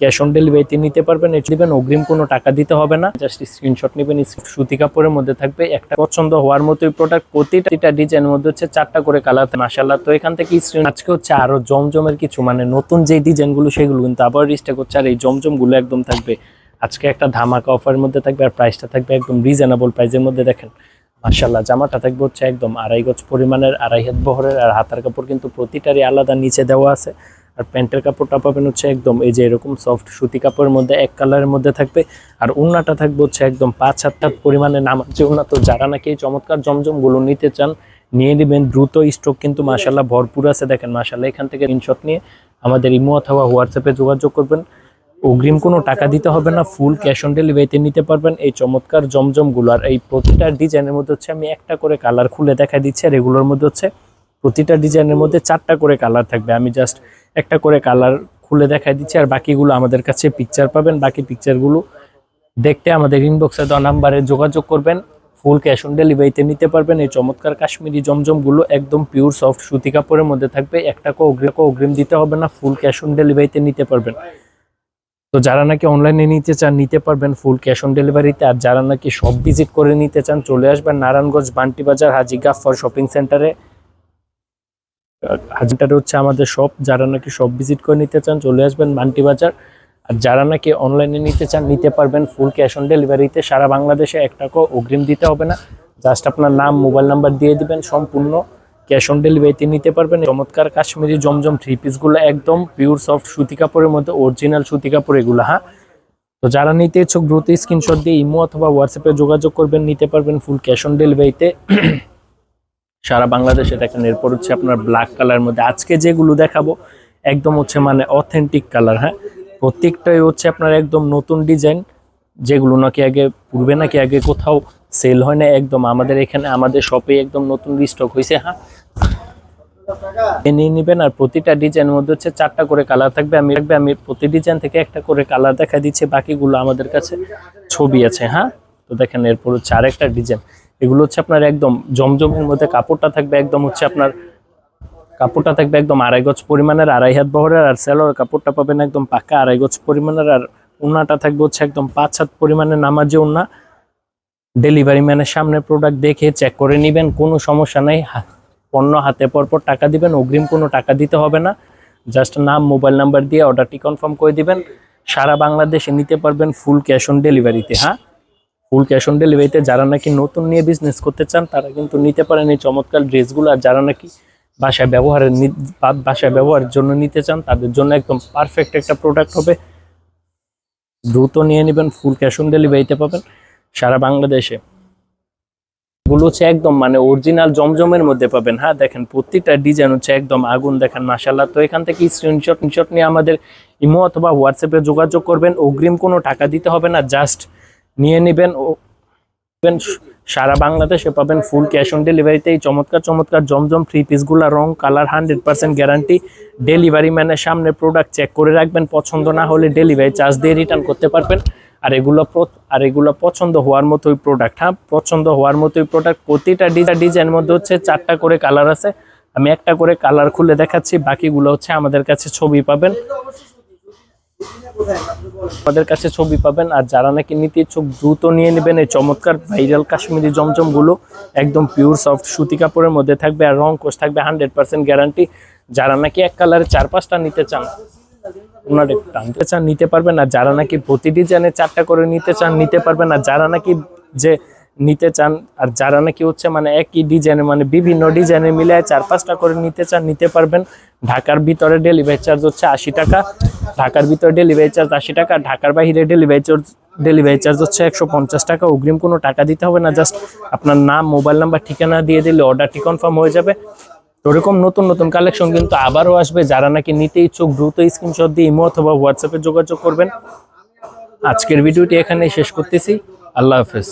Cash on ডেলিভারিতে নিতে পারবেন। এটা দিবেন, অগ্রিম কোনো টাকা দিতে হবে না, জাস্ট স্ক্রিনশট নেবেন। সুতি কাপড়ের মধ্যে থাকবে, একটা পছন্দ হওয়ার মতোই প্রোডাক্ট। প্রতিটা ডিজাইনের মধ্যে হচ্ছে 4টা করে কালার, মাশাআল্লাহ। তো এখান থেকে আজকে হচ্ছে আরো জমজমের কিছু মানে নতুন যে ডিজাইনগুলো সেগুলো কিন্তু আবার রিস্টক হচ্ছে। আর এই জমজমগুলো একদম থাকবে আজকে একটা ধামাকা অফারের মধ্যে থাকবে, আর প্রাইসটা থাকবে একদম রিজনেবল প্রাইসের মধ্যে। দেখেন মাশাআল্লাহ, জামাটা থাকবে হচ্ছে একদম 2.5 গজ পরিমাণের, 2.5 হাত বহরের। আর হাতার কাপড় কিন্তু প্রতিটারই আলাদা নিচে দেওয়া আছে। আর প্যান্টের কাপড়টা পাবেন হচ্ছে একদম এই যে এরকম সফট সুতি কাপড়ের মধ্যে এক কালারের মধ্যে থাকবে। আর ওড়নাটা থাকবে হচ্ছে একদম 5 হাত পরিমাণে নামার ওড়না। তো যারা নাকি এই চমৎকার জমজমগুলো নিতে চান নিয়ে নেবেন দ্রুত, স্টক কিন্তু মাশাআল্লাহ ভরপুর আছে। দেখেন মাশাআল্লাহ, এখান থেকে স্ক্রিনশট নিয়ে আমাদের ইমো অথবা হোয়াটসঅ্যাপে যোগাযোগ করবেন। অগ্রিম কোনো টাকা দিতে হবে না, ফুল ক্যাশ অন ডেলিভারিতে নিতে পারবেন এই চমৎকার জমজমগুলো। আর এই প্রতিটা ডিজাইনের মধ্যে হচ্ছে আমি একটা করে কালার খুলে দেখা দিচ্ছি। আর এগুলোর মধ্যে হচ্ছে প্রতিটা ডিজাইনের মধ্যে 4টা করে কালার থাকবে। আমি জাস্ট একটা করে কালার খুলে দেখাই দিচ্ছি, আর বাকিগুলো আমাদের কাছে পিকচার পাবেন। বাকি পিকচারগুলো দেখতে আমাদের ইনবক্সে দেওয়া নাম্বারে যোগাযোগ করবেন। ফুল ক্যাশ অন ডেলিভারিতে নিতে পারবেন এই চমৎকার কাশ্মীরি জমজমগুলো, একদম পিওর সফট সুতি কাপড়ের মধ্যে থাকবে। একটাকে অগ্রিম দিতে হবে না, ফুল ক্যাশ অন ডেলিভারিতে নিতে পারবেন। তো যারা নাকি অনলাইনে নিতে চান নিতে পারবেন ফুল ক্যাশ অন ডেলিভারিতে। আর যারা নাকি সব ভিজিট করে নিতে চান চলে আসবেন নারায়ণগঞ্জ বান্টি বাজার হাজী গাফফার শপিং সেন্টারে। হাজারটা হচ্ছে আমাদের শপ। যারা নাকি সব ভিজিট করে নিতে চান চলে আসবেন বান্টি বাজার। আর যারা নাকি অনলাইনে নিতে চান নিতে পারবেন ফুল ক্যাশ অন ডেলিভারিতে। সারা বাংলাদেশে 1 টাকাও অগ্রিম দিতে হবে না, জাস্ট আপনার নাম মোবাইল নাম্বার দিয়ে দিবেন, সম্পূর্ণ ক্যাশ অন ডেলিভারিতে নিতে পারবেন। চমৎকার কাশ্মীরি জমজম 3 পিসগুলো একদম পিওর সফট সুতি কাপড়ের মধ্যে, অরিজিনাল সুতি কাপড় এগুলো। হ্যাঁ, তো যারা নিতে ইচ্ছুক দ্রুত স্ক্রিনশট দিয়ে ইমো অথবা হোয়াটসঅ্যাপে যোগাযোগ করবেন, নিতে পারবেন ফুল ক্যাশ অন ডেলিভারিতে সারা বাংলাদেশে। দেখেন এরপর হচ্ছে আপনার ব্ল্যাক কালার মধ্যে আজকে যেগুলো দেখাবো একদম হচ্ছে মানে অথেন্টিক কালার। হ্যাঁ, প্রত্যেকটাই হচ্ছে আপনার একদম নতুন ডিজাইন, যেগুলো নাকি পূর্বে নাকি আগে কোথাও সেল হয় না, একদম আমাদের এখানে আমাদের শপে একদম নতুন রিস্টক হয়েছে। হ্যাঁ, নিয়ে নেবেন। আর প্রতিটা ডিজাইনের মধ্যে হচ্ছে 4টা করে কালার থাকবে। আমি প্রতি ডিজাইন থেকে একটা করে কালার দেখা দিচ্ছি, বাকিগুলো আমাদের কাছে ছবি আছে। হ্যাঁ, তো দেখেন এরপর হচ্ছে আরেকটা ডিজাইন। এগুলো হচ্ছে আপনার একদম জমজমের মধ্যে কাপড়টা থাকবে একদম হচ্ছে আপনার 2.5 গজ পরিমাণের, 2.5 হাত বহরের। আর সেলোর কাপড়টা পাবেন একদম পাক্কা 2.5 গজ পরিমাণের। আর ওড়নাটা থাকবে হচ্ছে একদম 5 হাত পরিমাণের নামাজি ওড়না। ডেলিভারি ম্যানের সামনে প্রোডাক্ট দেখে চেক করে নেবেন, কোনো সমস্যা নাই। পণ্য হাতে পরপর টাকা দিবেন, অগ্রিম কোনো টাকা দিতে হবে না, জাস্ট নাম মোবাইল নাম্বার দিয়ে অর্ডারটি কনফার্ম করে দিবেন। সারা বাংলাদেশে নিতে পারবেন ফুল ক্যাশ অন ডেলিভারিতে। হ্যাঁ, ফুল ক্যাশ অন ডেলিভারিতে যারা নাকি নতুন নিয়ে বিজনেস করতে চান তারা কিন্তু নিতে পারেন এই চমৎকার ড্রেসগুলো। আর যারা নাকি বাসায় ব্যবহারের জন্য নিতে চান তাদের জন্য একদম পারফেক্ট একটা প্রোডাক্ট হবে, দ্রুত নিয়ে নেবেন। ফুল ক্যাশ অন ডেলিভারিতে পাবেন সারা বাংলাদেশে। এগুলো হচ্ছে একদম মানে অরিজিনাল জমজমের মধ্যে পাবেন। হ্যাঁ, দেখেন প্রতিটা ডিজাইন হচ্ছে একদম আগুন। দেখেন মাশাআল্লাহ। তো এখান থেকে স্ক্রিনশট নিয়ে আমাদের ইমো অথবা হোয়াটসঅ্যাপে যোগাযোগ করবেন, অগ্রিম কোনো টাকা দিতে হবে না, জাস্ট নিয়ে নেবেন। সারা বাংলাদেশে পাবেন ফুল ক্যাশ অন ডেলিভারিতে এই চমৎকার জমজম 3 পিসগুলা। রং কালার 100% গ্যারান্টি। ডেলিভারি ম্যানের সামনে প্রোডাক্ট চেক করে রাখবেন, পছন্দ না হলে ডেলিভারি চার্জ দিয়ে রিটার্ন করতে পারবেন। আর এগুলো পছন্দ হওয়ার মতোই প্রোডাক্ট। হ্যাঁ, পছন্দ হওয়ার মতোই প্রোডাক্ট। প্রতিটা ডিজাইনের মধ্যে হচ্ছে 4টা করে কালার আছে। আমি একটা করে কালার খুলে দেখাচ্ছি, বাকিগুলো হচ্ছে আমাদের কাছে ছবি পাবেন। আর যারা নাকি নিতে ইচ্ছুক দ্রুত নিয়ে নেবেন এই চমৎকার ভাইরাল কাশ্মীরি জমজমগুলো, একদম পিওর সফট সুতি কাপড়ের মধ্যে থাকবে। আর রং কোষ থাকবে 100% গ্যারান্টি। যারা নাকি এক কালারে 4-5টা নিতে চান নিতে পারবেন। আর যারা নাকি প্রতি ডিজাইনে 4টা করে নিতে চান নিতে পারবেন। আর যারা নাকি যে নিতে চান আর যারা নাকি হচ্ছে মানে একই ডিজাইনে মানে বিভিন্ন ডিজাইনে মিলে 4-5টা করে নিতে চান নিতে পারবেন। ঢাকার ভিতরে ডেলিভারি চার্জ হচ্ছে 80 টাকা। ঢাকার ভিতরে ডেলিভারি চার্জ 80 টাকা। ঢাকার বাইরে ডেলিভারি চার্জ হচ্ছে 150 টাকা। অগ্রিম কোনো টাকা দিতে হবে না, জাস্ট আপনার নাম মোবাইল নাম্বার ঠিকানা দিয়ে দিলে অর্ডারটি কনফার্ম হয়ে যাবে। ওরকম নতুন কালেকশন কিন্তু আবারও আসবে। যারা নাকি নিতে ইচ্ছুক দ্রুত স্ক্রিনশট দিয়ে ইমো অথবা হোয়াটসঅ্যাপে যোগাযোগ করবেন। আজকের ভিডিওটি এখানেই শেষ করতেছি। আল্লাহ হাফেজ।